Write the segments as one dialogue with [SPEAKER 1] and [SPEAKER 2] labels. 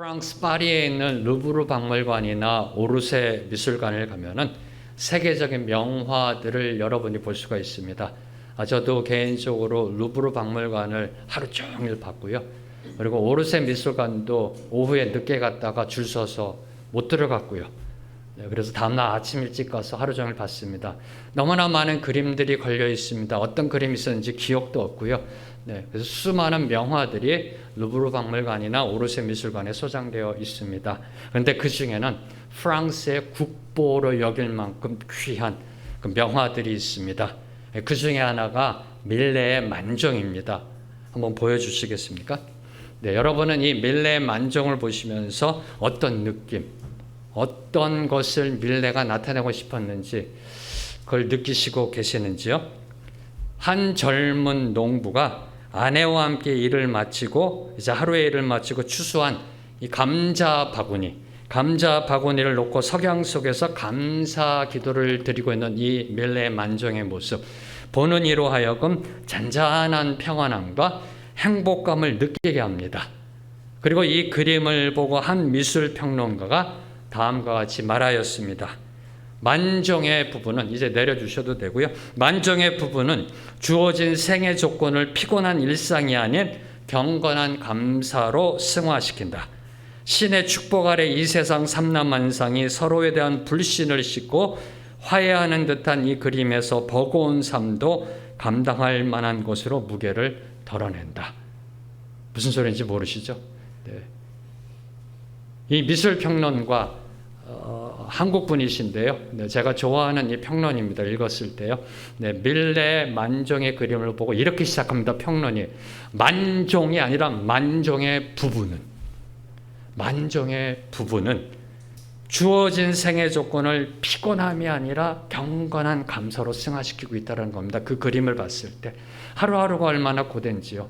[SPEAKER 1] 프랑스 파리에 있는 루브르 박물관이나 오르세 미술관을 가면은 세계적인 명화들을 여러분이 볼 수가 있습니다. 저도 개인적으로 루브르 박물관을 하루 종일 봤고요. 그리고 오르세 미술관도 오후에 늦게 갔다가 줄 서서 못 들어갔고요. 그래서 다음날 아침 일찍 가서 하루 종일 봤습니다. 너무나 많은 그림들이 걸려 있습니다. 어떤 그림이 있었는지 기억도 없고요. 그래서 수많은 명화들이 루브르 박물관이나 오르세 미술관에 소장되어 있습니다. 그런데 그 중에는 프랑스의 국보로 여길 만큼 귀한 그 명화들이 있습니다. 그 중에 하나가 밀레의 만종입니다. 한번 보여주시겠습니까? 여러분은 이 밀레의 만종을 보시면서 어떤 느낌, 어떤 것을 밀레가 나타내고 싶었는지 그걸 느끼시고 계시는지요? 한 젊은 농부가 아내와 함께 일을 마치고 이제 하루의 일을 마치고 추수한 이 감자 바구니를 놓고 석양 속에서 감사 기도를 드리고 있는 이 밀레의 만종의 모습, 보는 이로 하여금 잔잔한 평안함과 행복감을 느끼게 합니다. 그리고 이 그림을 보고 한 미술 평론가가 다음과 같이 말하였습니다. 만종의 부부는 이제 내려주셔도 되고요. 만종의 부부는 주어진 생애 조건을 피곤한 일상이 아닌 경건한 감사로 승화시킨다. 신의 축복 아래 이 세상 삼라만상이 서로에 대한 불신을 싣고 화해하는 듯한 이 그림에서 버거운 삶도 감당할 만한 것으로 무게를 덜어낸다. 무슨 소리인지 모르시죠? 이 미술평론가 한국 분이신데요. 제가 좋아하는 이 평론입니다. 읽었을 때요. 밀레 만종의 그림을 보고 이렇게 시작합니다. 평론이 만종이 아니라 만종의 부부는 주어진 생애 조건을 피곤함이 아니라 경건한 감사로 승화시키고 있다는 겁니다. 그 그림을 봤을 때 하루하루가 얼마나 고된지요.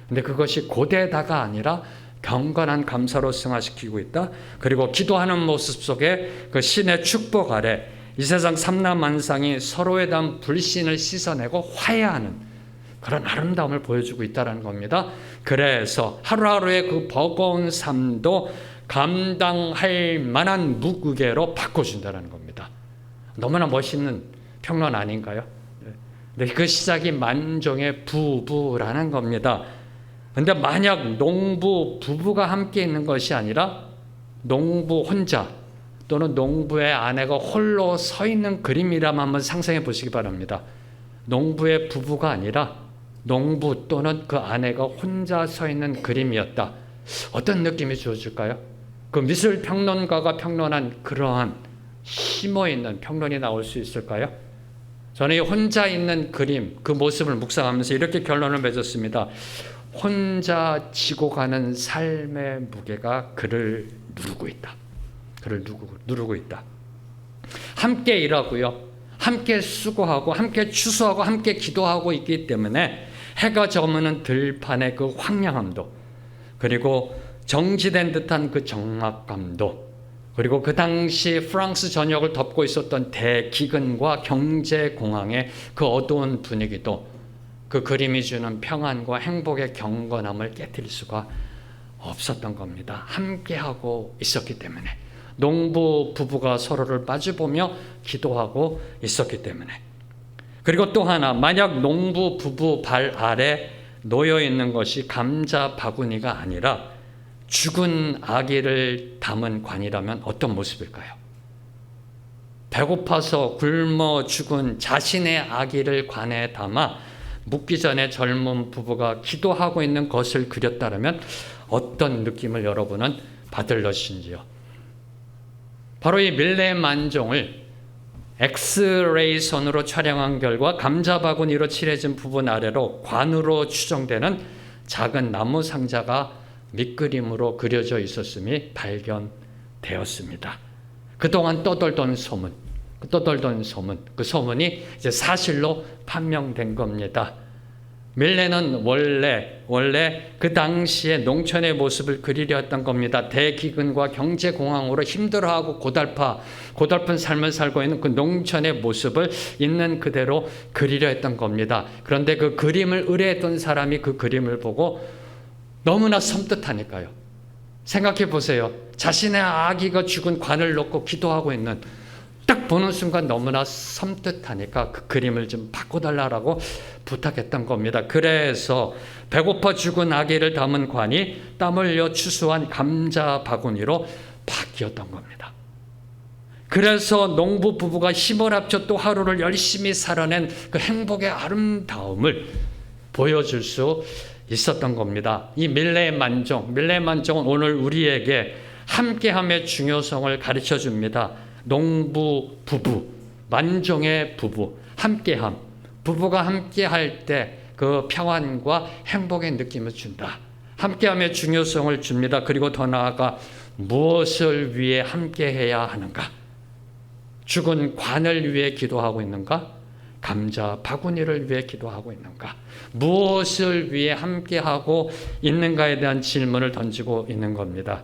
[SPEAKER 1] 근데 그것이 고되다가 아니라 경건한 감사로 승화시키고 있다. 그리고 기도하는 모습 속에 그 신의 축복 아래 이 세상 삼라만상이 서로에 대한 불신을 씻어내고 화해하는 그런 아름다움을 보여주고 있다는 겁니다. 그래서 하루하루의 그 버거운 삶도 감당할 만한 무게로 바꿔준다는 겁니다. 너무나 멋있는 평론 아닌가요? 근데 그 시작이 만종의 부부라는 겁니다. 근데 만약 농부 부부가 함께 있는 것이 아니라 농부 혼자 또는 농부의 아내가 홀로 서 있는 그림이라면 한번 상상해 보시기 바랍니다. 농부의 부부가 아니라 농부 또는 그 아내가 혼자 서 있는 그림이었다. 어떤 느낌이 주어질까요? 그 미술 평론가가 평론한 그러한 심어있는 평론이 나올 수 있을까요? 저는 이 혼자 있는 그림, 그 모습을 묵상하면서 이렇게 결론을 맺었습니다. 혼자 지고 가는 삶의 무게가 그를 누르고 있다. 그를 누르고 있다. 함께 일하고요. 함께 수고하고 함께 추수하고 함께 기도하고 있기 때문에 해가 저무는 들판의 그 황량함도 그리고 정지된 듯한 그 적막감도 그리고 그 당시 프랑스 전역을 덮고 있었던 대기근과 경제공황의 그 어두운 분위기도 그 그림이 주는 평안과 행복의 경건함을 깨뜨릴 수가 없었던 겁니다. 함께하고 있었기 때문에 농부 부부가 서로를 마주보며 기도하고 있었기 때문에 그리고 또 하나 만약 농부 부부 발 아래 놓여 있는 것이 감자 바구니가 아니라 죽은 아기를 담은 관이라면 어떤 모습일까요? 배고파서 굶어 죽은 자신의 아기를 관에 담아 묵기 전에 젊은 부부가 기도하고 있는 것을 그렸다면 어떤 느낌을 여러분은 받을 것인지요. 바로 이 밀레 만종을 엑스레이 선으로 촬영한 결과 감자 바구니로 칠해진 부분 아래로 관으로 추정되는 작은 나무 상자가 밑그림으로 그려져 있었음이 발견되었습니다. 그동안 떠돌던 소문, 그 소문이 이제 사실로 판명된 겁니다. 밀레는 원래 그 당시에 농촌의 모습을 그리려 했던 겁니다. 대기근과 경제공황으로 힘들어하고 고달픈 삶을 살고 있는 그 농촌의 모습을 있는 그대로 그리려 했던 겁니다. 그런데 그 그림을 의뢰했던 사람이 그 그림을 보고 너무나 섬뜩하니까요. 생각해 보세요. 자신의 아기가 죽은 관을 놓고 기도하고 있는, 딱 보는 순간 너무나 섬뜩하니까 그 그림을 좀 바꿔달라고 부탁했던 겁니다. 그래서 배고파 죽은 아기를 담은 관이 땀 흘려 추수한 감자 바구니로 바뀌었던 겁니다. 그래서 농부 부부가 힘을 합쳐 또 하루를 열심히 살아낸 그 행복의 아름다움을 보여줄 수 있었던 겁니다. 이 밀레의 만종은 오늘 우리에게 함께함의 중요성을 가르쳐 줍니다. 농부 부부, 만종의 부부, 함께함. 부부가 함께할 때 그 평안과 행복의 느낌을 준다. 함께함의 중요성을 줍니다. 그리고 더 나아가 무엇을 위해 함께해야 하는가? 죽은 관을 위해 기도하고 있는가? 감자 바구니를 위해 기도하고 있는가? 무엇을 위해 함께하고 있는가에 대한 질문을 던지고 있는 겁니다.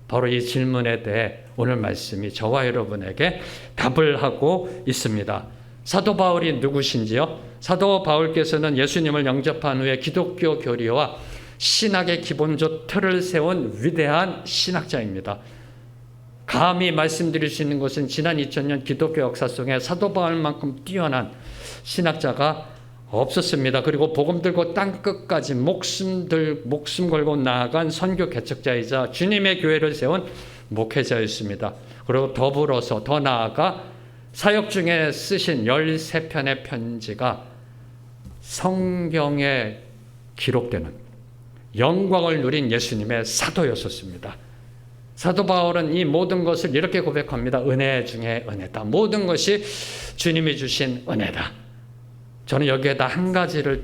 [SPEAKER 1] 바로 이 질문에 대해 오늘 말씀이 저와 여러분에게 답을 하고 있습니다. 사도 바울이 누구신지요? 사도 바울께서는 예수님을 영접한 후에 기독교 교리와 신학의 기본적 틀을 세운 위대한 신학자입니다. 감히 말씀드릴 수 있는 것은 지난 2000년 기독교 역사 속에 사도 바울만큼 뛰어난 신학자가 없었습니다. 그리고 복음 들고 땅끝까지 목숨 걸고 나아간 선교 개척자이자 주님의 교회를 세운 목회자였습니다. 그리고 더불어서 더 나아가 사역 중에 쓰신 13편의 편지가 성경에 기록되는 영광을 누린 예수님의 사도였었습니다. 사도 바울은 이 모든 것을 이렇게 고백합니다. 은혜 중에 은혜다. 모든 것이 주님이 주신 은혜다. 저는 여기에다 한 가지를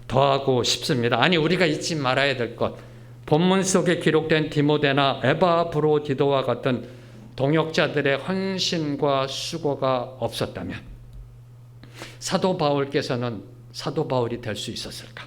[SPEAKER 1] 더하고 싶습니다. 아니, 우리가 잊지 말아야 될 것. 본문 속에 기록된 디모데나 에바브로디도와 같은 동역자들의 헌신과 수고가 없었다면 사도 바울께서는 사도 바울이 될 수 있었을까?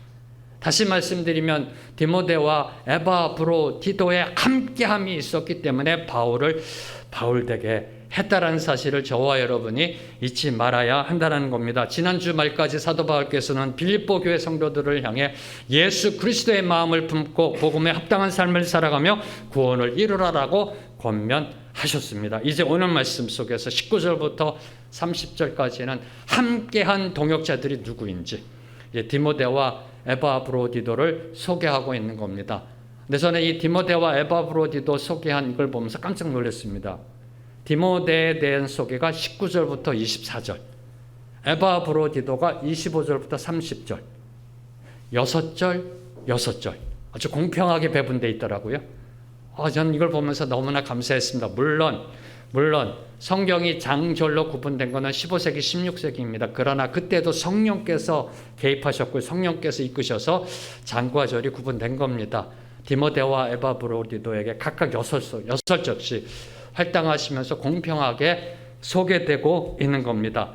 [SPEAKER 1] 다시 말씀드리면 디모데와 에바브로디도의 함께함이 있었기 때문에 바울을 바울되게 했다라는 사실을 저와 여러분이 잊지 말아야 한다는 겁니다. 지난주 말까지 사도 바울께서는 빌립보 교회 성도들을 향해 예수 그리스도의 마음을 품고 복음에 합당한 삶을 살아가며 구원을 이루라라고 권면하셨습니다. 이제 오늘 말씀 속에서 19절부터 30절까지는 함께한 동역자들이 누구인지 디모데와 에바브로디도를 소개하고 있는 겁니다. 근데 저는 이 디모데와 에바브로디도 소개한 이걸 보면서 깜짝 놀랐습니다. 디모데에 대한 소개가 19절부터 24절, 에바브로디도가 25절부터 30절, 6절 아주 공평하게 배분되어 있더라고요. 저는 이걸 보면서 너무나 감사했습니다. 물론 성경이 장절로 구분된 것은 15세기, 16세기입니다. 그러나 그때도 성령께서 개입하셨고 성령께서 이끄셔서 장과 절이 구분된 겁니다. 디모데와 에바브로디도에게 각각 6절씩 활당하시면서 공평하게 소개되고 있는 겁니다.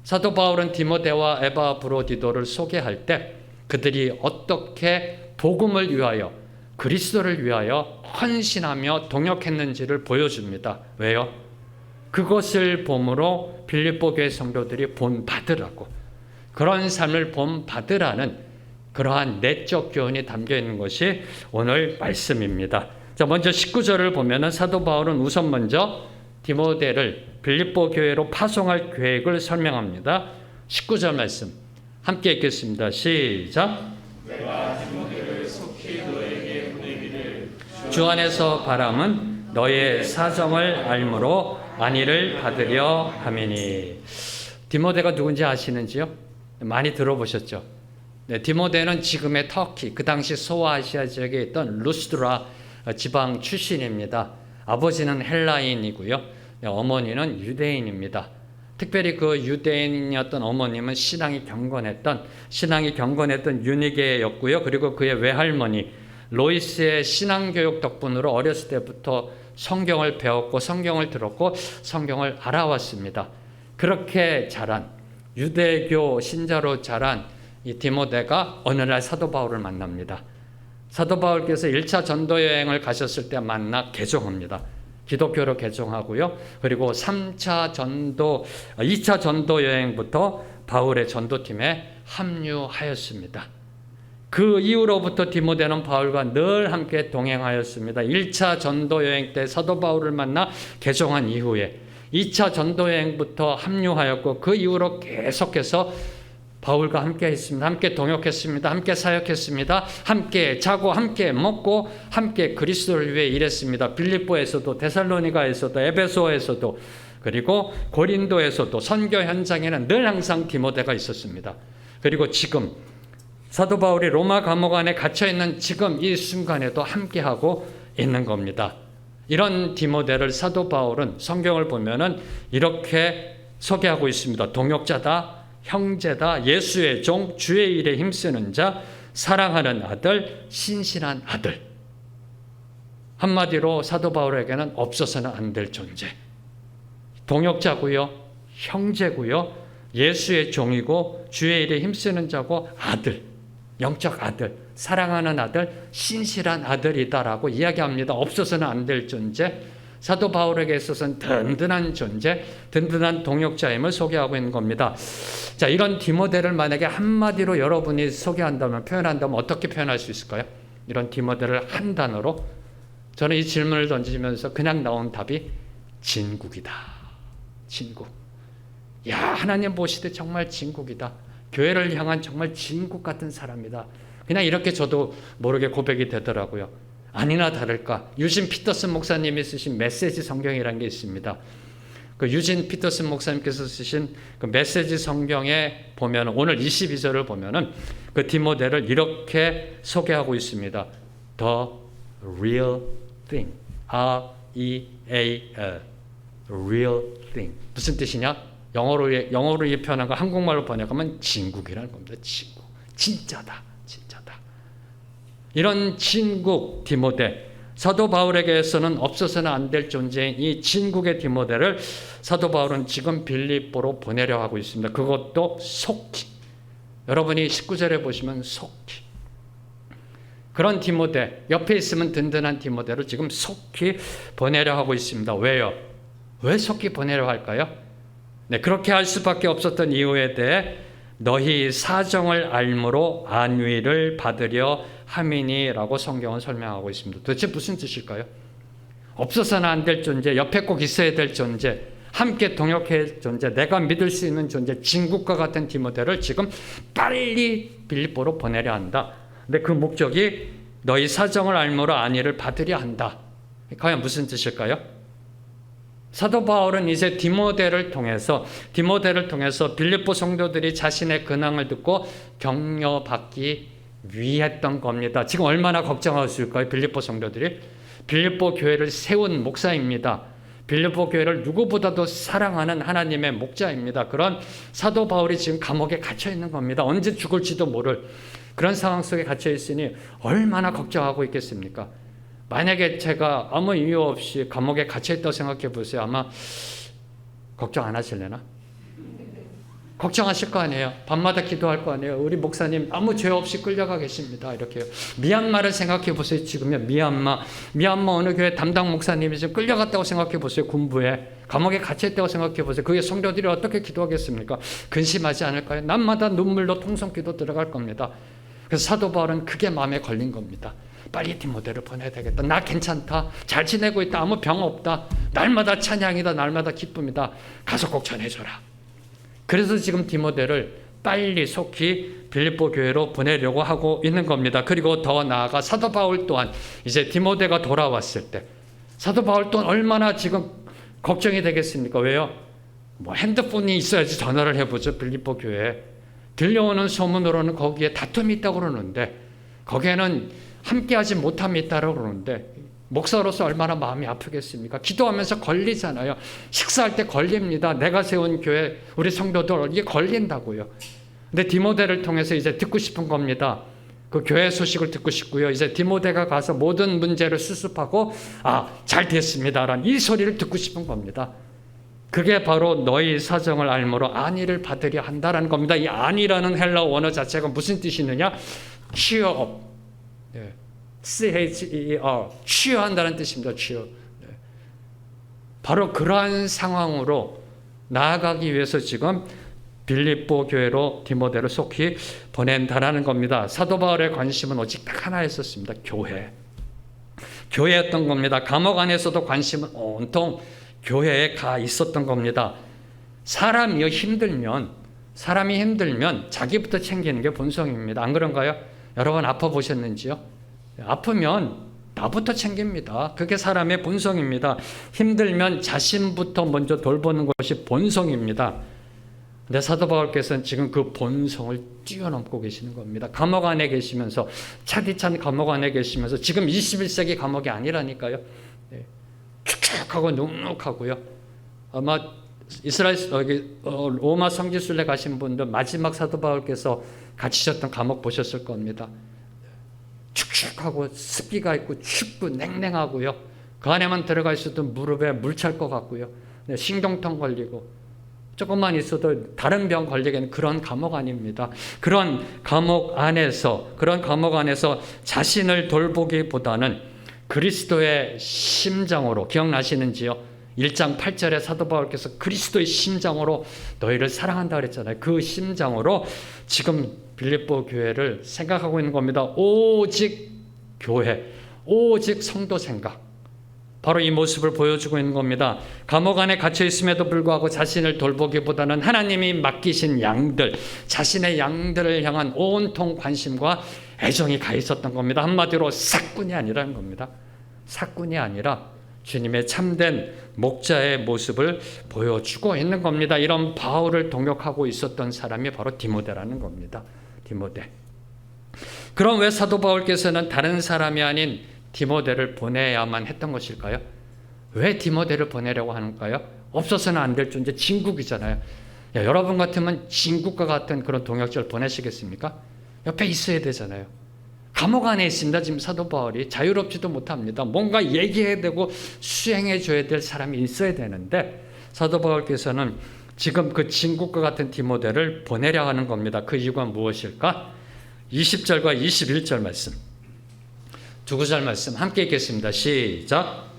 [SPEAKER 1] 사도 바울은 디모데와 에바브로디도를 소개할 때 그들이 어떻게 복음을 위하여 그리스도를 위하여 헌신하며 동역했는지를 보여줍니다. 왜요? 그것을 봄으로 빌립보 교회 성도들이 본받으라고, 그런 삶을 본받으라는 그러한 내적 교훈이 담겨 있는 것이 오늘 말씀입니다. 자, 먼저 19절을 보면은 사도 바울은 우선 먼저 디모데를 빌립보 교회로 파송할 계획을 설명합니다. 19절 말씀 함께 읽겠습니다. 시작.
[SPEAKER 2] 내가 디모데를 속히 너에게 보내기를
[SPEAKER 1] 주 안에서 바람은 너의 사정을 알므로 안위를 받으려 함이니. 디모데가 누군지 아시는지요? 많이 들어보셨죠? 네, 디모데는 지금의 터키, 그 당시 소아시아 지역에 있던 루스드라 지방 출신입니다. 아버지는 헬라인이고요. 어머니는 유대인입니다. 특별히 그 유대인이었던 어머님은 신앙이 경건했던 유니게였고요. 그리고 그의 외할머니 로이스의 신앙교육 덕분으로 어렸을 때부터 성경을 배웠고 성경을 들었고 성경을 알아왔습니다. 그렇게 자란 유대교 신자로 자란 이 디모데가 어느 날 사도 바울을 만납니다. 사도 바울께서 1차 전도 여행을 가셨을 때 만나 개종합니다. 기독교로 개종하고요. 그리고 2차 전도 여행부터 바울의 전도팀에 합류하였습니다. 그 이후로부터 디모데는 바울과 늘 함께 동행하였습니다. 1차 전도 여행 때 사도 바울을 만나 개종한 이후에 2차 전도 여행부터 합류하였고 그 이후로 계속해서 바울과 함께 했습니다. 함께 동역했습니다. 함께 사역했습니다. 함께 자고 함께 먹고 함께 그리스도를 위해 일했습니다. 빌립보에서도 데살로니가에서도 에베소에서도 그리고 고린도에서도 선교 현장에는 늘 항상 디모데가 있었습니다. 그리고 지금 사도 바울이 로마 감옥 안에 갇혀 있는 지금 이 순간에도 함께하고 있는 겁니다. 이런 디모데를 사도 바울은 성경을 보면은 이렇게 소개하고 있습니다. 동역자다, 형제다, 예수의 종, 주의 일에 힘쓰는 자, 사랑하는 아들, 신실한 아들. 한마디로 사도 바울에게는 없어서는 안 될 존재. 동역자고요, 형제고요, 예수의 종이고 주의 일에 힘쓰는 자고 아들, 영적 아들, 사랑하는 아들, 신실한 아들이다라고 이야기합니다. 없어서는 안 될 존재, 사도 바울에게 있어서는 든든한 존재, 든든한 동역자임을 소개하고 있는 겁니다. 자, 이런 디모데를 만약에 한마디로 여러분이 소개한다면, 표현한다면 어떻게 표현할 수 있을까요? 이런 디모데를 한 단어로 저는 이 질문을 던지면서 그냥 나온 답이 진국이다. 진국. 야, 하나님 보시되 정말 진국이다. 교회를 향한 정말 진국 같은 사람이다. 그냥 이렇게 저도 모르게 고백이 되더라고요. 아니나 다를까 유진 피터슨 목사님이 쓰신 메시지 성경이라는 게 있습니다. 그 유진 피터슨 목사님께서 쓰신 그 메시지 성경에 보면 오늘 22절을 보면은 그 디모데를 이렇게 소개하고 있습니다. The real thing. R-E-A-L. real thing. 무슨 뜻이냐? 영어로 이 표현한 거 한국말로 번역하면 진국이라는 겁니다. 진국. 진짜다. 진짜다. 이런 진국 디모데, 사도 바울에게서는 없어서는 안 될 존재인 이 진국의 디모데를 사도 바울은 지금 빌립보로 보내려 하고 있습니다. 그것도 속히. 여러분이 19절에 보시면 속히. 그런 디모데, 옆에 있으면 든든한 디모데를 지금 속히 보내려 하고 있습니다. 왜요? 왜 속히 보내려 할까요? 네, 그렇게 할 수밖에 없었던 이유에 대해 너희 사정을 알므로 안위를 받으려 함이니라고 성경은 설명하고 있습니다. 도대체 무슨 뜻일까요? 없어서는 안 될 존재, 옆에 꼭 있어야 될 존재, 함께 동역할 존재, 내가 믿을 수 있는 존재, 진국과 같은 디모데를 지금 빨리 빌립보로 보내려 한다. 근데 그 목적이 너희 사정을 알므로 안위를 받으려 한다. 과연 무슨 뜻일까요? 사도 바울은 이제 디모데를 통해서 빌립보 성도들이 자신의 근황을 듣고 격려받기 위했던 겁니다. 지금 얼마나 걱정하실까요? 빌립보 성도들이. 빌립보 교회를 세운 목사입니다. 빌립보 교회를 누구보다도 사랑하는 하나님의 목자입니다. 그런 사도 바울이 지금 감옥에 갇혀 있는 겁니다. 언제 죽을지도 모를 그런 상황 속에 갇혀 있으니 얼마나 걱정하고 있겠습니까? 만약에 제가 아무 이유 없이 감옥에 갇혀있다고 생각해 보세요. 아마 걱정 안 하실래나? 걱정하실 거 아니에요. 밤마다 기도할 거 아니에요. 우리 목사님 아무 죄 없이 끌려가 계십니다. 이렇게요. 미얀마를 생각해 보세요. 지금요. 미얀마 어느 교회 담당 목사님이 지금 끌려갔다고 생각해 보세요. 군부에. 감옥에 갇혀있다고 생각해 보세요. 그게 성도들이 어떻게 기도하겠습니까? 근심하지 않을까요? 낮마다 눈물로 통성기도 들어갈 겁니다. 그래서 사도 바울은 그게 마음에 걸린 겁니다. 빨리 디모데를 보내야 되겠다. 나 괜찮다. 잘 지내고 있다. 아무 병 없다. 날마다 찬양이다. 날마다 기쁨이다. 가서 꼭 전해줘라. 그래서 지금 디모데를 빨리 속히 빌립보 교회로 보내려고 하고 있는 겁니다. 그리고 더 나아가 사도 바울 또한 이제 디모데가 돌아왔을 때 사도 바울 또한 얼마나 지금 걱정이 되겠습니까? 왜요? 뭐 핸드폰이 있어야지 전화를 해보죠. 빌립보 교회에. 들려오는 소문으로는 거기에 다툼이 있다고 그러는데 거기에는 함께하지 못함이 있다고 그러는데 목사로서 얼마나 마음이 아프겠습니까? 기도하면서 걸리잖아요. 식사할 때 걸립니다. 내가 세운 교회 우리 성도들 이게 걸린다고요. 근데 디모데를 통해서 이제 듣고 싶은 겁니다. 그 교회 소식을 듣고 싶고요. 이제 디모데가 가서 모든 문제를 수습하고 잘 됐습니다라는 이 소리를 듣고 싶은 겁니다. 그게 바로 너희 사정을 알므로 안위를 받으려 한다라는 겁니다. 이 안위라는 헬라어 원어 자체가 무슨 뜻이 있느냐? cheer up. 네. C-H-E-R. 치유한다는 뜻입니다. 치유. 네. 바로 그러한 상황으로 나아가기 위해서 지금 빌립보 교회로 디모데를 속히 보낸다라는 겁니다. 사도 바울의 관심은 오직 딱 하나였었습니다. 교회였던 겁니다. 감옥 안에서도 관심은 온통 교회에 가 있었던 겁니다. 사람이 힘들면 자기부터 챙기는 게 본성입니다. 안 그런가요? 여러분 아파 보셨는지요? 아프면 나부터 챙깁니다. 그게 사람의 본성입니다. 힘들면 자신부터 먼저 돌보는 것이 본성입니다. 근데 사도 바울께서는 지금 그 본성을 뛰어넘고 계시는 겁니다. 감옥 안에 계시면서, 차디찬 감옥 안에 계시면서, 지금 21세기 감옥이 아니라니까요. 축축하고 눅눅하고요. 아마 이스라엘 로마 성지순례 가신 분들 마지막 사도 바울께서 갇히셨던 감옥 보셨을 겁니다. 축축하고 습기가 있고 춥고 냉랭하고요. 그 안에만 들어가 있어도 무릎에 물 찰 것 같고요. 신경통 걸리고 조금만 있어도 다른 병 걸리겠는 그런 감옥 아닙니다. 그런 감옥 안에서 자신을 돌보기보다는 그리스도의 심장으로, 기억나시는지요? 1장 8절에 사도 바울께서 그리스도의 심장으로 너희를 사랑한다 그랬잖아요. 그 심장으로 지금 빌립보 교회를 생각하고 있는 겁니다. 오직 교회, 오직 성도 생각. 바로 이 모습을 보여주고 있는 겁니다. 감옥 안에 갇혀 있음에도 불구하고 자신을 돌보기보다는 하나님이 맡기신 양들, 자신의 양들을 향한 온통 관심과 애정이 가 있었던 겁니다. 한마디로 사꾼이 아니라는 겁니다. 사꾼이 아니라 주님의 참된 목자의 모습을 보여주고 있는 겁니다. 이런 바울을 동역하고 있었던 사람이 바로 디모데라는 겁니다. 디모데. 그럼 왜 사도 바울께서는 다른 사람이 아닌 디모데를 보내야만 했던 것일까요? 왜 디모데를 보내려고 하는가요? 없어서는 안 될 존재, 진국이잖아요. 여러분 같으면 진국과 같은 그런 동역자를 보내시겠습니까? 옆에 있어야 되잖아요. 감옥 안에 있습니다. 지금 사도 바울이 자유롭지도 못합니다. 뭔가 얘기해야 되고 수행해 줘야 될 사람이 있어야 되는데 사도 바울께서는 지금 그 진국과 같은 디모데를 보내려 하는 겁니다. 그 이유가 무엇일까? 20절과 21절 말씀, 두 구절 말씀 함께 읽겠습니다. 시작.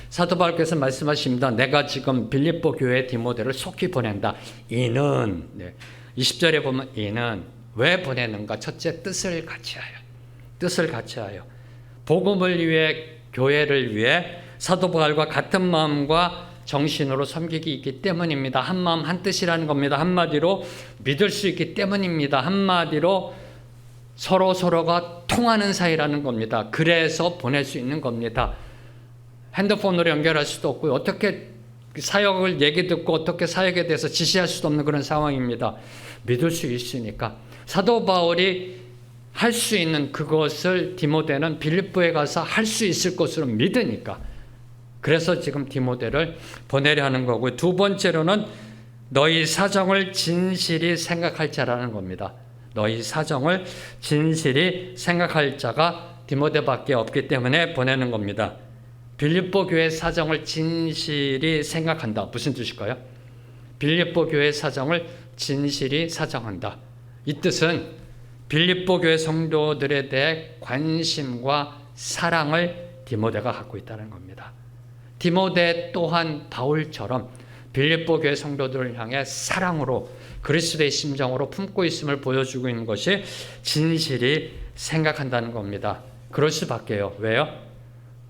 [SPEAKER 1] 사도 바울께서 말씀하십니다. 내가 지금 빌립보 교회 디모데를 속히 보낸다. 이는 20절에 보면 이는 왜 보내는가? 첫째, 뜻을 같이하여 복음을 위해, 교회를 위해 사도 바울과 같은 마음과 정신으로 섬기기 있기 때문입니다. 한 마음 한 뜻이라는 겁니다. 한마디로 믿을 수 있기 때문입니다. 한마디로 서로가 통하는 사이라는 겁니다. 그래서 보낼 수 있는 겁니다. 핸드폰으로 연결할 수도 없고요. 어떻게 사역을 얘기 듣고 어떻게 사역에 대해서 지시할 수도 없는 그런 상황입니다. 믿을 수 있으니까. 사도 바울이 할 수 있는 그것을 디모데는 빌립보에 가서 할 수 있을 것으로 믿으니까. 그래서 지금 디모데를 보내려 하는 거고요. 두 번째로는 너희 사정을 진실이 생각할 자라는 겁니다. 너희 사정을 진실이 생각할 자가 디모데밖에 없기 때문에 보내는 겁니다. 빌립보 교회 사정을 진실이 생각한다. 무슨 뜻일까요? 빌립보 교회 사정을 진실이 사정한다. 이 뜻은 빌립보 교회 성도들에 대해 관심과 사랑을 디모데가 갖고 있다는 겁니다. 디모데 또한 바울처럼 빌립보 교회 성도들을 향해 사랑으로 그리스도의 심정으로 품고 있음을 보여주고 있는 것이 진실이 생각한다는 겁니다. 그럴 수밖에요. 왜요?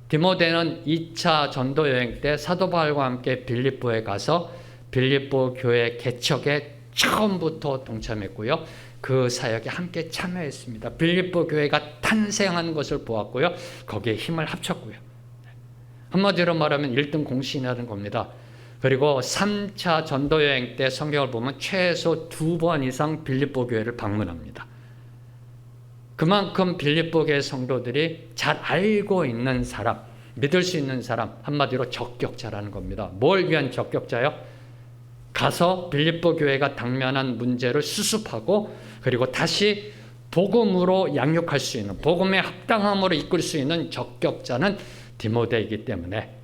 [SPEAKER 1] 디모데는 2차 전도 여행 때 사도 바울과 함께 빌립보에 가서 빌립보 교회 개척에 처음부터 동참했고요. 그 사역에 함께 참여했습니다. 빌립보 교회가 탄생하는 것을 보았고요. 거기에 힘을 합쳤고요. 한마디로 말하면 1등 공신이라는 겁니다. 그리고 3차 전도 여행 때 성경을 보면 최소 2번 이상 빌립보 교회를 방문합니다. 그만큼 빌립보 교회 성도들이 잘 알고 있는 사람, 믿을 수 있는 사람, 한마디로 적격자라는 겁니다. 뭘 위한 적격자요? 가서 빌립보 교회가 당면한 문제를 수습하고 그리고 다시 복음으로 양육할 수 있는, 복음의 합당함으로 이끌 수 있는 적격자는 디모데이기 때문에,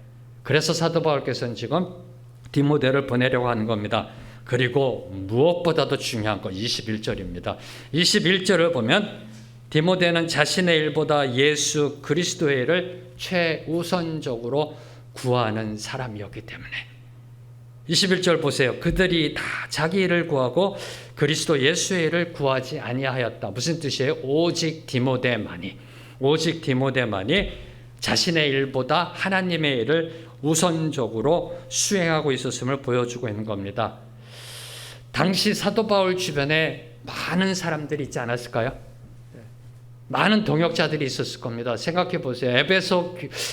[SPEAKER 1] 그래서 사도 바울께서는 지금 디모데를 보내려고 하는 겁니다. 그리고 무엇보다도 중요한 거 21절입니다. 21절을 보면 디모데는 자신의 일보다 예수 그리스도의 일을 최우선적으로 구하는 사람이었기 때문에 21절 보세요. 그들이 다 자기 일을 구하고 그리스도 예수의 일을 구하지 아니하였다. 무슨 뜻이에요? 오직 디모데만이 자신의 일보다 하나님의 일을 우선적으로 수행하고 있었음을 보여주고 있는 겁니다. 당시 사도 바울 주변에 많은 사람들이 있지 않았을까요? 많은 동역자들이 있었을 겁니다. 생각해 보세요.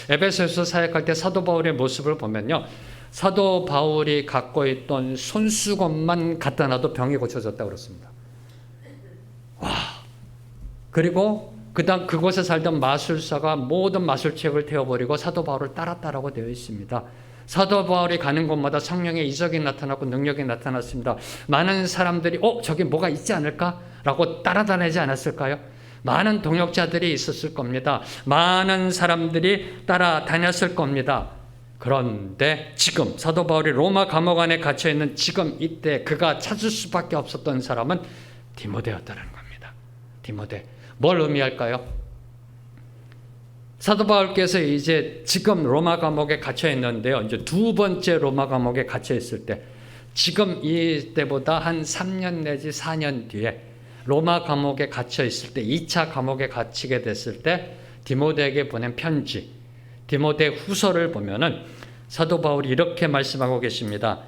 [SPEAKER 1] 에베소에서 사역할 때 사도 바울의 모습을 보면요. 사도 바울이 갖고 있던 손수건만 갖다 놔도 병이 고쳐졌다고 그렇습니다. 와. 그리고 그곳에 살던 마술사가 모든 마술책을 태워버리고 사도 바울을 따랐다라고 되어 있습니다. 사도 바울이 가는 곳마다 성령의 이적이 나타났고 능력이 나타났습니다. 많은 사람들이 저기 뭐가 있지 않을까라고 따라다니지 않았을까요? 많은 동역자들이 있었을 겁니다. 많은 사람들이 따라다녔을 겁니다. 그런데 지금 사도 바울이 로마 감옥 안에 갇혀있는 지금 이때 그가 찾을 수밖에 없었던 사람은 디모데였다는 겁니다. 디모데. 뭘 의미할까요? 사도 바울께서 이제 지금 로마 감옥에 갇혀 있는데요. 이제 두 번째 로마 감옥에 갇혀 있을 때 지금 이때보다 한 3년 내지 4년 뒤에 로마 감옥에 갇혀 있을 때 2차 감옥에 갇히게 됐을 때 디모데에게 보낸 편지 디모데 후서를 보면은 사도 바울이 이렇게 말씀하고 계십니다.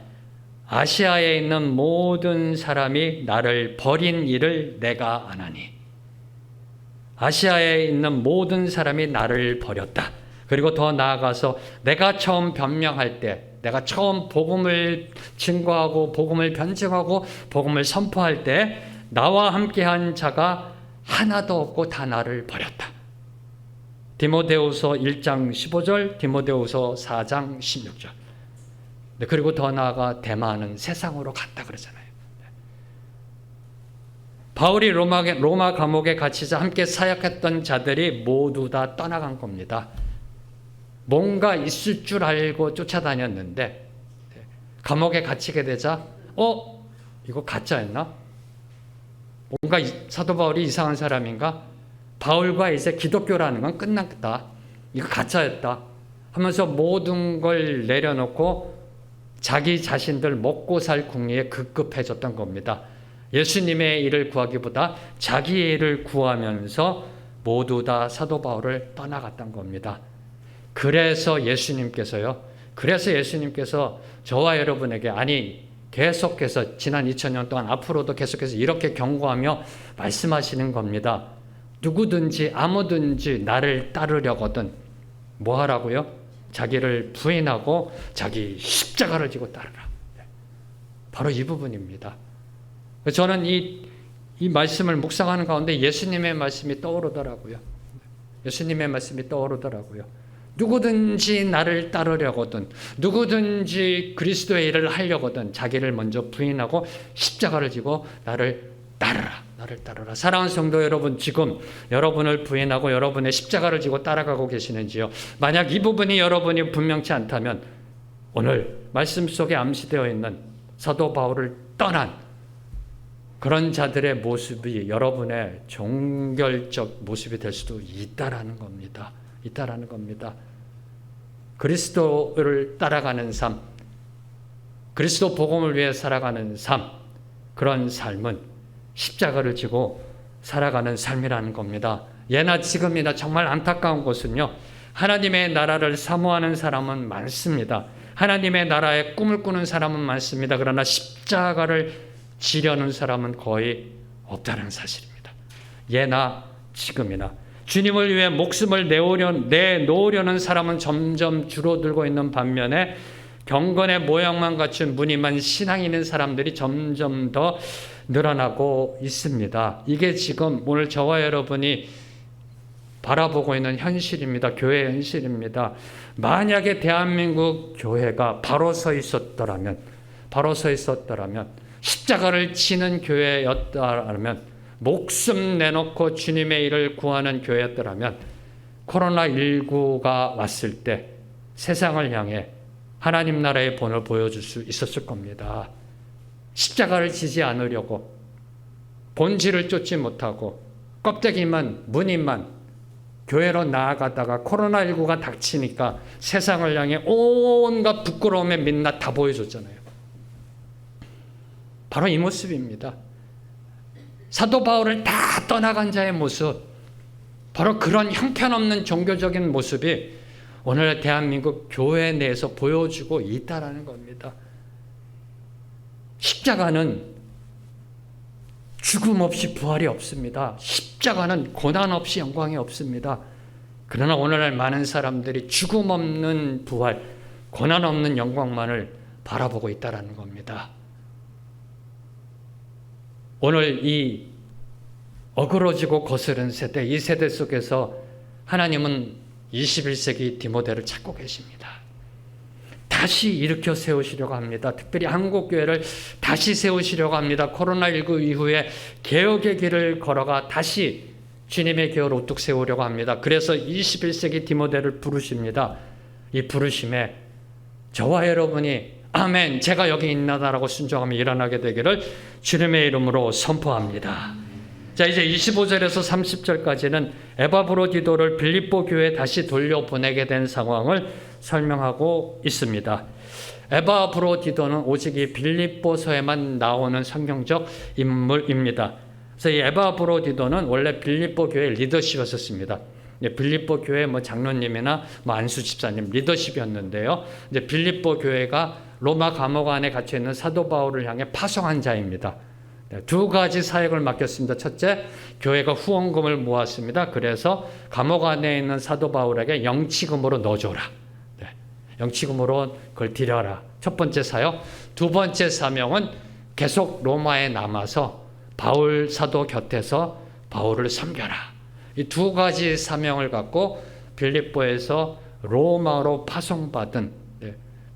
[SPEAKER 1] 아시아에 있는 모든 사람이 나를 버린 일을 내가 아나니 아시아에 있는 모든 사람이 나를 버렸다. 그리고 더 나아가서 내가 처음 변명할 때 내가 처음 복음을 증거하고 복음을 변증하고 복음을 선포할 때 나와 함께한 자가 하나도 없고 다 나를 버렸다. 디모데후서 1장 15절, 디모데후서 4장 16절. 그리고 더 나아가 대마는 세상으로 갔다 그러잖아요. 바울이 로마 감옥에 갇히자 함께 사역했던 자들이 모두 다 떠나간 겁니다. 뭔가 있을 줄 알고 쫓아다녔는데 감옥에 갇히게 되자 이거 가짜였나? 뭔가 사도 바울이 이상한 사람인가? 바울과 이제 기독교라는 건 끝났다. 이거 가짜였다. 하면서 모든 걸 내려놓고 자기 자신들 먹고 살 궁리에 급급해졌던 겁니다. 예수님의 일을 구하기보다 자기의 일을 구하면서 모두 다 사도 바울을 떠나갔던 겁니다. 그래서 예수님께서 저와 여러분에게 계속해서 지난 2000년 동안 앞으로도 계속해서 이렇게 경고하며 말씀하시는 겁니다. 누구든지 아무든지 나를 따르려거든 뭐 하라고요? 자기를 부인하고 자기 십자가를 지고 따르라. 바로 이 부분입니다. 저는 이 말씀을 묵상하는 가운데 예수님의 말씀이 떠오르더라고요. 누구든지 나를 따르려거든 누구든지 그리스도의 일을 하려거든 자기를 먼저 부인하고 십자가를 지고 나를 따르라. 사랑하는 성도 여러분, 지금 여러분을 부인하고 여러분의 십자가를 지고 따라가고 계시는지요? 만약 이 부분이 여러분이 분명치 않다면 오늘 말씀 속에 암시되어 있는 사도 바울을 떠난 그런 자들의 모습이 여러분의 종결적 모습이 될 수도 있다라는 겁니다. 그리스도를 따라가는 삶, 그리스도 복음을 위해 살아가는 삶, 그런 삶은 십자가를 지고 살아가는 삶이라는 겁니다. 예나 지금이나 정말 안타까운 것은요. 하나님의 나라를 사모하는 사람은 많습니다. 하나님의 나라의 꿈을 꾸는 사람은 많습니다. 그러나 십자가를 지려는 사람은 거의 없다는 사실입니다. 예나 지금이나 주님을 위해 목숨을 내놓으려는 사람은 점점 줄어들고 있는 반면에 경건의 모양만 갖춘 무늬만 신앙 있는 사람들이 점점 더 늘어나고 있습니다. 이게 지금 오늘 저와 여러분이 바라보고 있는 현실입니다. 교회의 현실입니다. 만약에 대한민국 교회가 바로 서 있었더라면 십자가를 지는 교회였다면 목숨 내놓고 주님의 일을 구하는 교회였더라면 코로나19가 왔을 때 세상을 향해 하나님 나라의 본을 보여줄 수 있었을 겁니다. 십자가를 지지 않으려고 본질을 쫓지 못하고 껍데기만 무늬만 교회로 나아가다가 코로나19가 닥치니까 세상을 향해 온갖 부끄러움의 민낯 다 보여줬잖아요. 바로 이 모습입니다. 사도 바울을 다 떠나간 자의 모습, 바로 그런 형편없는 종교적인 모습이 오늘 대한민국 교회 내에서 보여주고 있다라는 겁니다. 십자가는 죽음 없이 부활이 없습니다. 십자가는 고난 없이 영광이 없습니다. 그러나 오늘날 많은 사람들이 죽음 없는 부활, 고난 없는 영광만을 바라보고 있다는 겁니다. 오늘 이 어그러지고 거스른 세대, 이 세대 속에서 하나님은 21세기 디모데를 찾고 계십니다. 다시 일으켜 세우시려고 합니다. 특별히 한국교회를 다시 세우시려고 합니다. 코로나19 이후에 개혁의 길을 걸어가 다시 주님의 교회를 우뚝 세우려고 합니다. 그래서 21세기 디모데를 부르십니다. 이 부르심에 저와 여러분이 아멘, 제가 여기 있나다라고 순종하며 일어나게 되기를 주님의 이름으로 선포합니다. 자, 이제 25절에서 30절까지는 에바브로디도를 빌립보 교회에 다시 돌려보내게 된 상황을 설명하고 있습니다. 에바브로디도는 오직 이 빌립보서에만 나오는 성경적 인물입니다. 그래서 이 에바브로디도는 원래 빌립보 교회 리더십이었습니다. 빌립보 교회 장로님이나 안수 집사님 리더십이었는데요. 이제 빌립보 교회가 로마 감옥 안에 갇혀 있는 사도 바울을 향해 파송한 자입니다. 두 가지 사역을 맡겼습니다. 첫째, 교회가 후원금을 모았습니다. 그래서 감옥 안에 있는 사도 바울에게 영치금으로 넣어줘라. 영치금으로 그걸 드려라. 첫 번째 사역. 두 번째 사명은 계속 로마에 남아서 바울 사도 곁에서 바울을 섬겨라. 이 두 가지 사명을 갖고 빌립보에서 로마로 파송받은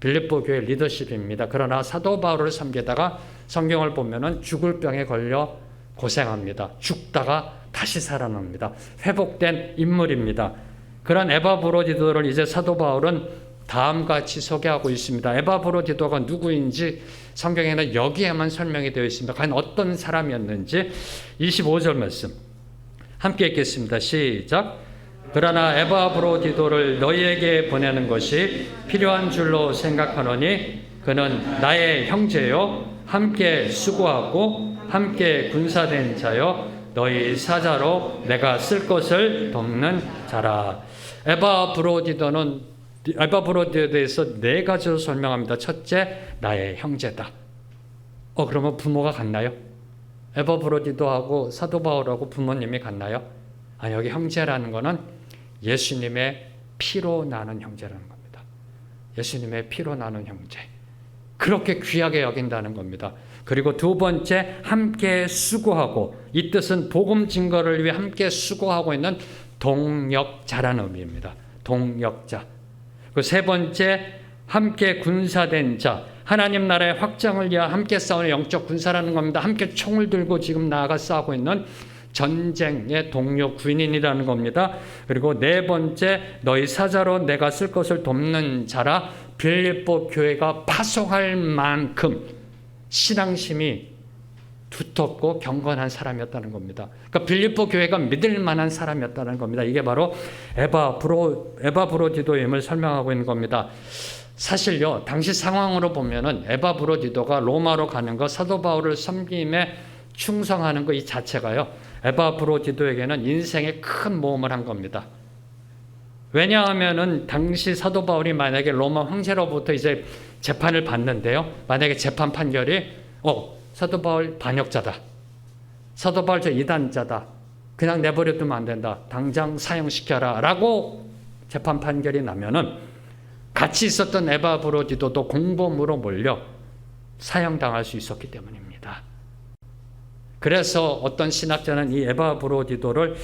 [SPEAKER 1] 빌립보 교회 리더십입니다. 그러나 사도 바울을 섬기다가 성경을 보면은 죽을 병에 걸려 고생합니다. 죽다가 다시 살아납니다. 회복된 인물입니다. 그런 에바브로디도를 이제 사도 바울은 다음같이 소개하고 있습니다. 에바브로디도가 누구인지 성경에는 여기에만 설명이 되어 있습니다. 과연 어떤 사람이었는지 25절 말씀 함께 읽겠습니다. 시작. 그러나 에바브로디도를 너희에게 보내는 것이 필요한 줄로 생각하노니 그는 나의 형제요 함께 수고하고 함께 군사된 자요 너희 사자로 내가 쓸 것을 돕는 자라. 에바브로디도에 대해서 네 가지로 설명합니다. 첫째, 나의 형제다. 그러면 부모가 같나요? 에바브로디도하고 사도 바울하고 부모님이 같나요? 아니, 여기 형제라는 것은 예수님의 피로 나는 형제라는 겁니다. 예수님의 피로 나는 형제. 그렇게 귀하게 여긴다는 겁니다. 그리고 두 번째, 함께 수고하고, 이 뜻은 복음 증거를 위해 함께 수고하고 있는 동역자라는 의미입니다. 동역자. 그 세 번째, 함께 군사된 자. 하나님 나라의 확장을 위해 함께 싸우는 영적 군사라는 겁니다. 함께 총을 들고 지금 나아가 싸우고 있는 전쟁의 동료 군인이라는 겁니다. 그리고 네 번째, 너희 사자로 내가 쓸 것을 돕는 자라. 빌립보 교회가 파송할 만큼 신앙심이 두텁고 경건한 사람이었다는 겁니다. 그러니까 빌립보 교회가 믿을 만한 사람이었다는 겁니다. 이게 바로 에바브로디도임을 설명하고 있는 겁니다. 사실요, 당시 상황으로 보면은 에바브로디도가 로마로 가는 것, 사도 바울을 섬김에 충성하는 것 이 자체가요, 에바브로디도에게는 인생의 큰 모험을 한 겁니다. 왜냐하면은 당시 사도 바울이 만약에 로마 황제로부터 이제 재판을 받는데요, 만약에 재판 판결이 사도 바울 반역자다, 사도 바울 저 이단자다, 그냥 내버려두면 안 된다, 당장 사형시켜라 라고 재판 판결이 나면은 같이 있었던 에바브로디도도 공범으로 몰려 사형당할 수 있었기 때문입니다. 그래서 어떤 신학자는 이 에바브로디도를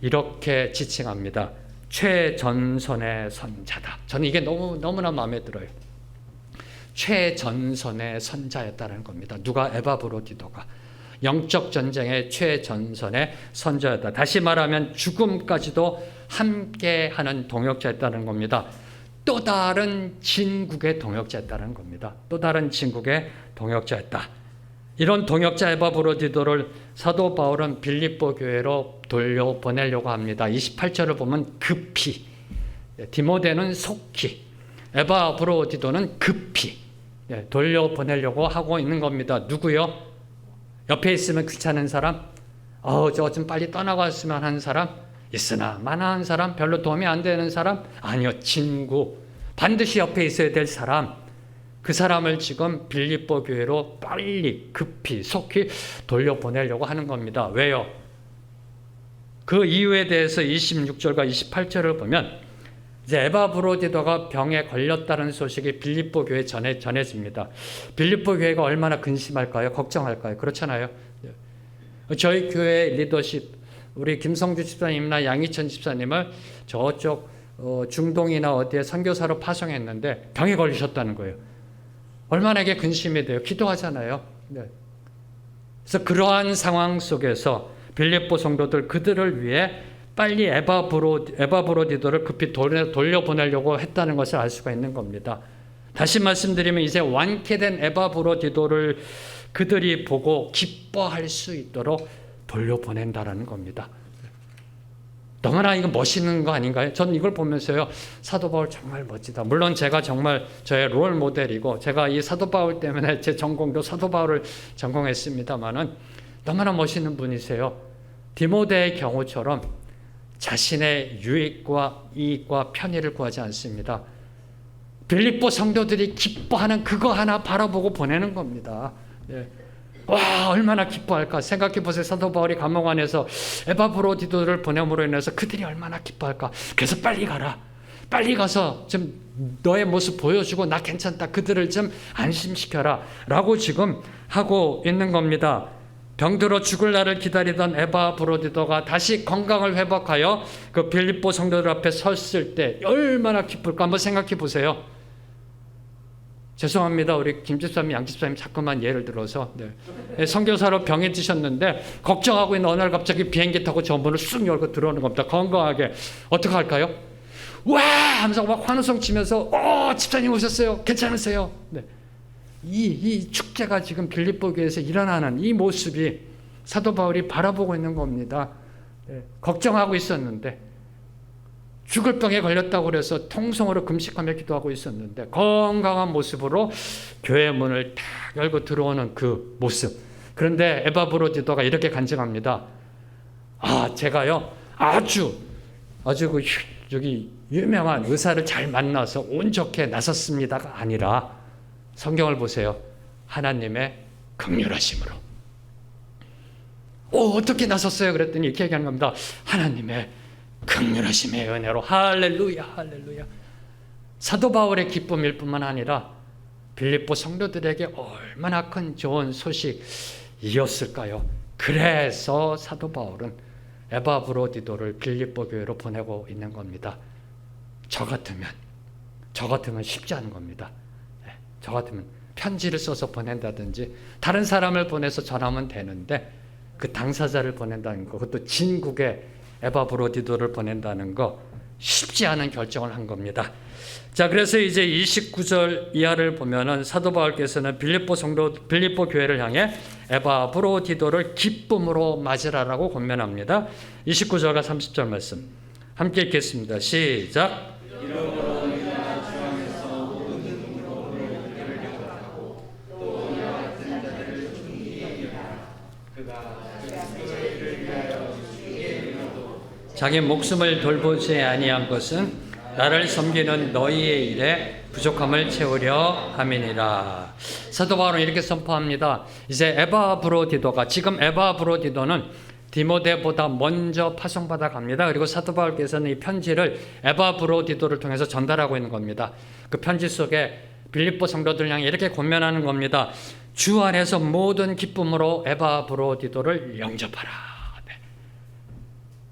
[SPEAKER 1] 이렇게 지칭합니다. 최전선의 선자다. 저는 이게 너무나 마음에 들어요. 최전선의 선자였다는 겁니다. 누가? 에바브로디도가. 영적 전쟁의 최전선의 선자였다. 다시 말하면 죽음까지도 함께하는 동역자였다는 겁니다. 또 다른 진국의 동역자였다는 겁니다. 또 다른 진국의 동역자였다. 이런 동역자 에바브로디도를 사도 바울은 빌립보 교회로 돌려보내려고 합니다. 28절을 보면 급히, 디모데는 속히, 에바브로디도는 급히 돌려보내려고 하고 있는 겁니다. 누구요? 옆에 있으면 귀찮은 사람? 저 좀 빨리 떠나갔으면 하는 사람? 있으나 마나한 사람? 별로 도움이 안 되는 사람? 아니요, 친구. 반드시 옆에 있어야 될 사람. 그 사람을 지금 빌립보 교회로 빨리 급히 속히 돌려보내려고 하는 겁니다. 왜요? 그 이유에 대해서 26절과 28절을 보면 이제 에바브로디도가 병에 걸렸다는 소식이 빌립보 교회에 전해집니다. 빌립보 교회가 얼마나 근심할까요? 걱정할까요? 그렇잖아요. 저희 교회 리더십, 우리 김성주 집사님이나 양희천 집사님을 저쪽 중동이나 어디에 선교사로 파송했는데 병에 걸리셨다는 거예요. 얼마나 이게 근심이 돼요. 기도하잖아요. 그래서 그러한 상황 속에서 빌립보 성도들 그들을 위해 빨리 에바브로디도를 급히 돌려보내려고 했다는 것을 알 수가 있는 겁니다. 다시 말씀드리면 이제 완쾌된 에바브로디도를 그들이 보고 기뻐할 수 있도록 돌려보낸다라는 겁니다. 너무나 이거 멋있는 거 아닌가요? 저는 이걸 보면서요, 사도 바울 정말 멋지다. 물론 제가 정말 저의 롤 모델이고 제가 이 사도 바울 때문에 제 전공도 사도 바울을 전공했습니다만은 너무나 멋있는 분이세요. 디모데의 경우처럼 자신의 유익과 이익과 편의를 구하지 않습니다. 빌립보 성도들이 기뻐하는 그거 하나 바라보고 보내는 겁니다. 와, 얼마나 기뻐할까. 생각해 보세요. 사도 바울이 감옥 안에서 에바브로디도를 보냄으로 인해서 그들이 얼마나 기뻐할까. 그래서 빨리 가라. 빨리 가서 좀 너의 모습 보여주고 나 괜찮다. 그들을 좀 안심시켜라. 라고 지금 하고 있는 겁니다. 병들어 죽을 날을 기다리던 에바브로디도가 다시 건강을 회복하여 그 빌립보 성도들 앞에 섰을 때 얼마나 기쁠까. 한번 생각해 보세요. 죄송합니다. 우리 김집사님, 양집사님 자꾸만 예를 들어서 선교사로 병에 드셨는데 걱정하고 있는 어느 날 갑자기 비행기 타고 저 문을 쑥 열고 들어오는 겁니다. 건강하게. 어떻게 할까요? 와! 하면서 막 환호성 치면서 집사님 오셨어요. 괜찮으세요? 이 축제가 지금 빌립보 교회에서 일어나는 이 모습이 사도 바울이 바라보고 있는 겁니다. 걱정하고 있었는데 죽을 병에 걸렸다고 그래서 통성으로 금식하며 기도하고 있었는데 건강한 모습으로 교회 문을 탁 열고 들어오는 그 모습. 그런데 에바브로디도가 이렇게 간증합니다. 제가요 아주 그 여기 유명한 의사를 잘 만나서 운 좋게 나섰습니다가 아니라 성경을 보세요. 하나님의 긍휼하심으로. 어떻게 나섰어요? 그랬더니 이렇게 얘기하는 겁니다. 하나님의 긍휼하심의 은혜로. 할렐루야, 할렐루야. 사도 바울의 기쁨일 뿐만 아니라 빌립보 성도들에게 얼마나 큰 좋은 소식이었을까요? 그래서 사도 바울은 에바브로디도를 빌립보 교회로 보내고 있는 겁니다. 저 같으면 쉽지 않은 겁니다. 저 같으면 편지를 써서 보낸다든지 다른 사람을 보내서 전하면 되는데 그 당사자를 보낸다는 거, 그것도 진국에 에바브로디도를 보낸다는 거 쉽지 않은 결정을 한 겁니다. 자, 그래서 이제 29절 이하를 보면은 사도 바울께서는 빌립보 교회를 향해 에바브로디도를 기쁨으로 맞으라라고 권면합니다. 29절과 30절 말씀 함께 읽겠습니다. 시작. 자기 목숨을 돌보지 아니한 것은 나를 섬기는 너희의 일에 부족함을 채우려 함이니라. 사도 바울은 이렇게 선포합니다. 이제 지금 에바브로디도는 디모데보다 먼저 파송받아 갑니다. 그리고 사도 바울께서는 이 편지를 에바브로디도를 통해서 전달하고 있는 겁니다. 그 편지 속에 빌립보 성도들 향해 이렇게 권면하는 겁니다. 주 안에서 모든 기쁨으로 에바브로디도를 영접하라.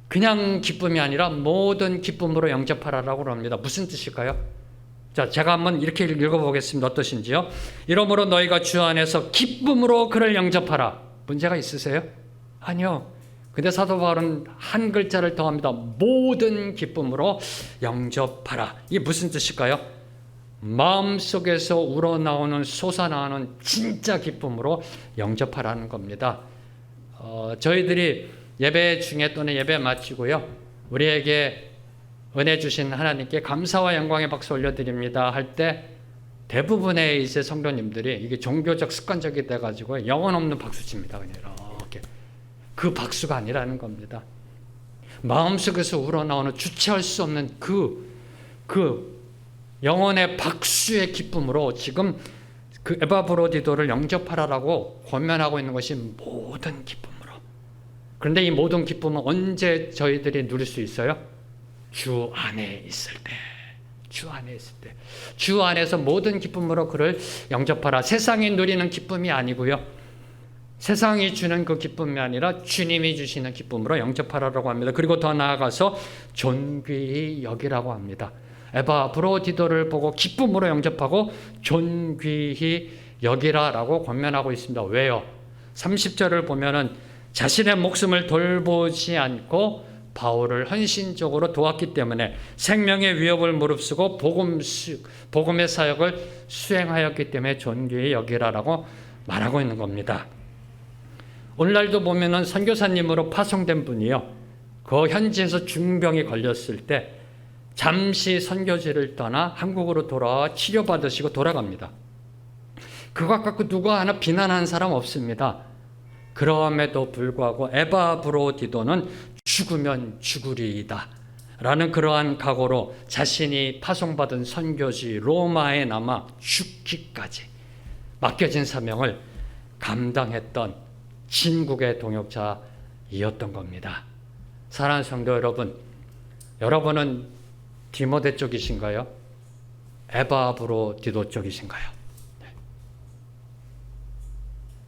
[SPEAKER 1] 그냥 기쁨이 아니라 모든 기쁨으로 영접하라라고 합니다. 무슨 뜻일까요? 자, 제가 한번 이렇게 읽어보겠습니다. 어떠신지요? 이러므로 너희가 주 안에서 기쁨으로 그를 영접하라. 문제가 있으세요? 아니요. 근데 사도 바울은 한 글자를 더합니다. 모든 기쁨으로 영접하라. 이게 무슨 뜻일까요? 마음속에서 우러나오는 솟아나오는 진짜 기쁨으로 영접하라는 겁니다. 저희들이 예배 중에 또는 예배 마치고요, 우리에게 은혜 주신 하나님께 감사와 영광의 박수 올려드립니다 할 때 대부분의 이제 성도님들이 이게 종교적 습관적이 돼가지고 영혼 없는 박수 칩니다. 그냥 이렇게. 그 박수가 아니라는 겁니다. 마음속에서 우러나오는 주체할 수 없는 그 영혼의 박수의 기쁨으로 지금 그 에바브로디도를 영접하라라고 권면하고 있는 것이 모든 기쁨으로. 그런데 이 모든 기쁨은 언제 저희들이 누릴 수 있어요? 주 안에 있을 때. 주 안에 있을 때. 주 안에서 모든 기쁨으로 그를 영접하라. 세상이 누리는 기쁨이 아니고요, 세상이 주는 그 기쁨이 아니라 주님이 주시는 기쁨으로 영접하라라고 합니다. 그리고 더 나아가서 존귀히 여기라고 합니다. 에바브로디도를 보고 기쁨으로 영접하고 존귀히 여기라라고 권면하고 있습니다. 왜요? 30절을 보면은 자신의 목숨을 돌보지 않고 바울을 헌신적으로 도왔기 때문에 생명의 위협을 무릅쓰고 복음의 사역을 수행하였기 때문에 존귀히 여기라라고 말하고 있는 겁니다. 오늘날도 보면은 선교사님으로 파송된 분이요, 그 현지에서 중병이 걸렸을 때 잠시 선교지를 떠나 한국으로 돌아와 치료받으시고 돌아갑니다. 그것 갖고 누가 하나 비난하는 사람 없습니다. 그럼에도 불구하고 에바브로디도는 죽으면 죽으리이다 라는 그러한 각오로 자신이 파송받은 선교지 로마에 남아 죽기까지 맡겨진 사명을 감당했던 진국의 동역자이었던 겁니다. 사랑하는 성도 여러분, 여러분은 디모데 쪽이신가요? 에바브로디도 쪽이신가요?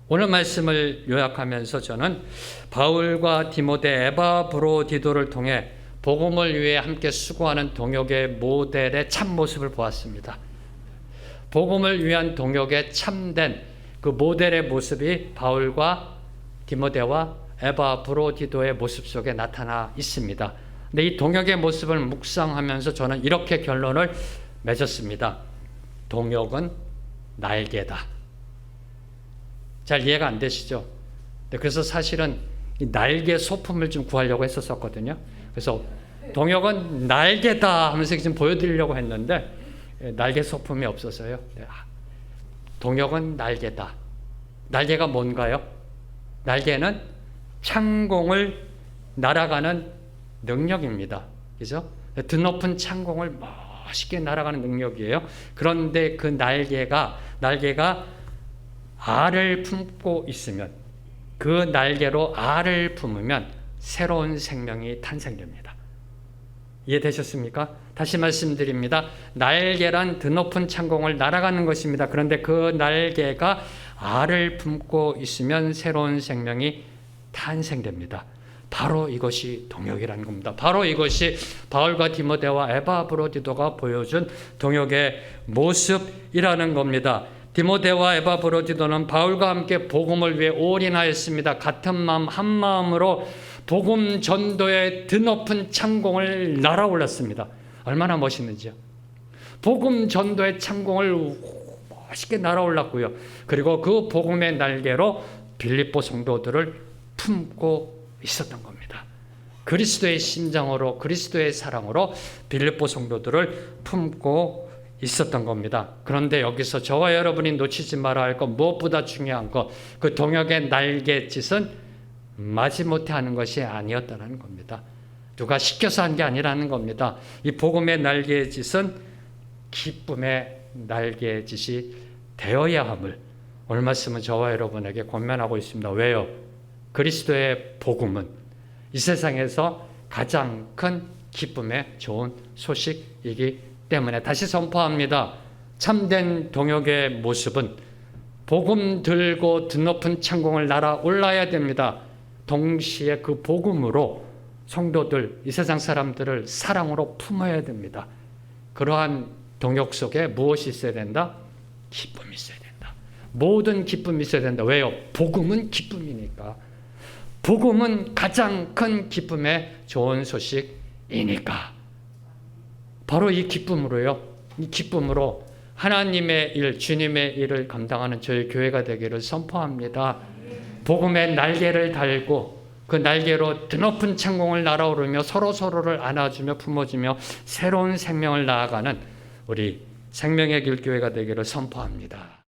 [SPEAKER 1] 오늘 말씀을 요약하면서 저는 바울과 디모데, 에바브로디도를 통해 복음을 위해 함께 수고하는 동역의 모델의 참모습을 보았습니다. 복음을 위한 동역의 참된 그 모델의 모습이 바울과 디모데와 에바브로디도의 모습 속에 나타나 있습니다. 근데 이 동역의 모습을 묵상하면서 저는 이렇게 결론을 맺었습니다. 동역은 날개다. 잘 이해가 안 되시죠? 그래서 사실은 이 날개 소품을 좀 구하려고 했었거든요. 그래서 동역은 날개다 하면서 좀 보여드리려고 했는데 날개 소품이 없어서요. 동역은 날개다. 날개가 뭔가요? 날개는 창공을 날아가는 능력입니다. 그죠? 드높은 창공을 멋있게 날아가는 능력이에요. 그런데 그 날개가 알을 품고 있으면, 그 날개로 알을 품으면 새로운 생명이 탄생됩니다. 이해되셨습니까? 다시 말씀드립니다. 날개란 드높은 창공을 날아가는 것입니다. 그런데 그 날개가 알을 품고 있으면 새로운 생명이 탄생됩니다. 바로 이것이 동역이라는 겁니다. 바로 이것이 바울과 디모데와 에바브로디도가 보여준 동역의 모습이라는 겁니다. 디모데와 에바브로디도는 바울과 함께 복음을 위해 올인하였습니다. 같은 마음 한 마음으로 복음 전도의 드높은 창공을 날아올랐습니다. 얼마나 멋있는지요. 복음 전도의 창공을 멋있게 날아올랐고요. 그리고 그 복음의 날개로 빌립보 성도들을 품고 있었던 겁니다. 그리스도의 심장으로, 그리스도의 사랑으로 빌립보 성도들을 품고 있었던 겁니다. 그런데 여기서 저와 여러분이 놓치지 말아야 할 것, 무엇보다 중요한 것, 그 동역의 날갯짓은 마지못해 하는 것이 아니었다는 겁니다. 누가 시켜서 한 게 아니라는 겁니다. 이 복음의 날갯짓은 기쁨의 날갯짓이 되어야 함을 오늘 말씀은 저와 여러분에게 권면하고 있습니다. 왜요? 그리스도의 복음은 이 세상에서 가장 큰 기쁨의 좋은 소식이기 때문에 다시 선포합니다. 참된 동역의 모습은 복음 들고 드높은 창공을 날아올라야 됩니다. 동시에 그 복음으로 성도들, 이 세상 사람들을 사랑으로 품어야 됩니다. 그러한 동역 속에 무엇이 있어야 된다? 기쁨이 있어야 된다. 모든 기쁨이 있어야 된다. 왜요? 복음은 기쁨이니까. 복음은 가장 큰 기쁨의 좋은 소식이니까. 바로 이 기쁨으로요. 이 기쁨으로 하나님의 일, 주님의 일을 감당하는 저희 교회가 되기를 선포합니다. 복음의 날개를 달고 그 날개로 드높은 창공을 날아오르며 서로서로를 안아주며 품어주며 새로운 생명을 나아가는 우리 생명의 길 교회가 되기를 선포합니다.